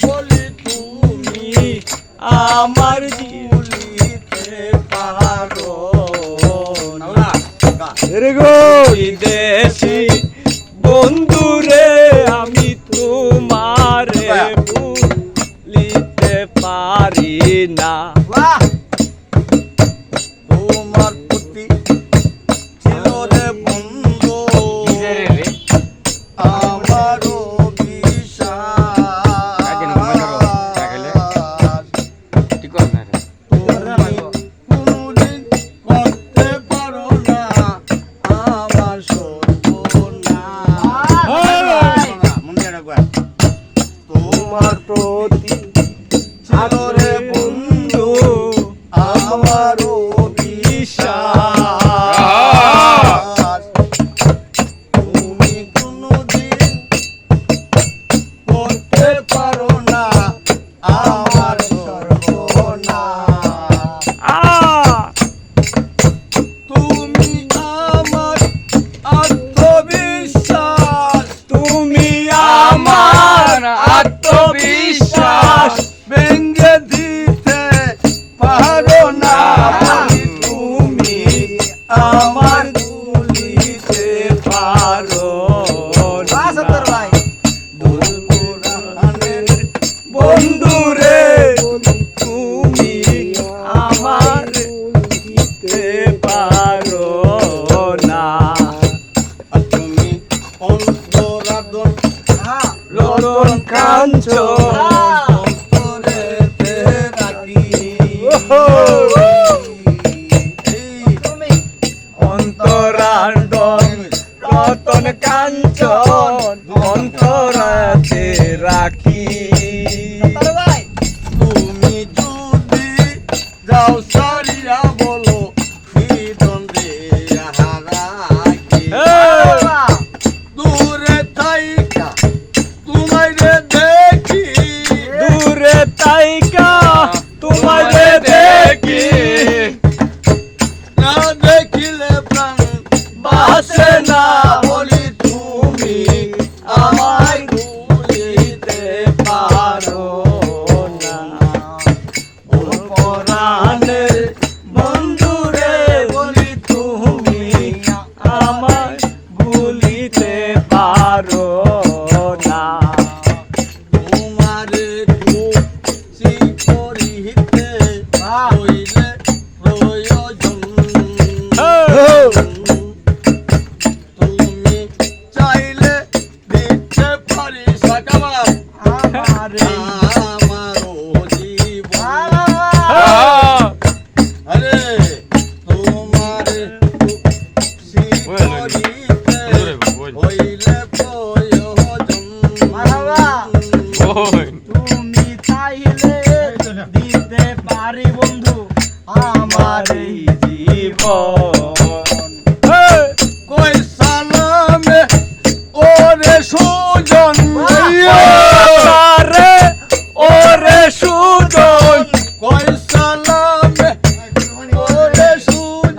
বলি তুমি আমার ভুলিতে পারো না। Very good. বিদেশি বন্ধুরে আমি তোমারে ভুলিতে পারি না। তোমার প্রতি ছিল রে বন্ধু আমারও বিশ্বাস। তুমি কোনদিন করতে পারো না আমার সর্বনাশ। তোমার প্রতি ছিল রে বন্ধু আমারও বিশ্বাস। তুমি কোনদিন করতে পারো না আমার সর্বনাশ। তুমি আমার আত্মবিশ্বাস, তুমি আমার আত্মবিশ্বাস ভেঙে দিতে পারো না। তুমি আমার ভুলিতে পারো না। দুর্গুণানের বন্ধুরে তুমি আমার ভুলিতে পারো না। তুমি অন্তরাদন রতন কাঞ্চন অন্তরেতে রাখি। অন্তরাদন রতন কাঞ্চন অন্তরাতে রাখি। তুমি যদি যাও সারিয়া বলো ফিদন্দে হারাকি। দূরে থাইকা তোমায় রে দেখি, দূরে থাইকা তোমায় রে দেখি। না দেখিলে প্রাণ বাসে না বলি তুমি আমায় ভুলিতে পারো না। ও পরাণের বন্ধুরে বলি তুমি আমায় ভুলিতে পারো না। তোমার খুশি করিতে হইলে প্রয়োজন। তুমি চাইলে দিতে পারি সাকাবার আমারও জীবন। আরে তোমার খুশি করিতে হইলে প্রয়োজন। তুমি চাইলে দিতে পারি বন্ধু আমার এই জীবন। কই সালামে ওরে সুজন, ওরে সুজন, কই সালামে ওরে সুজন।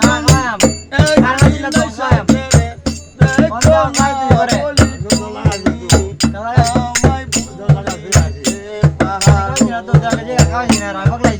আমায়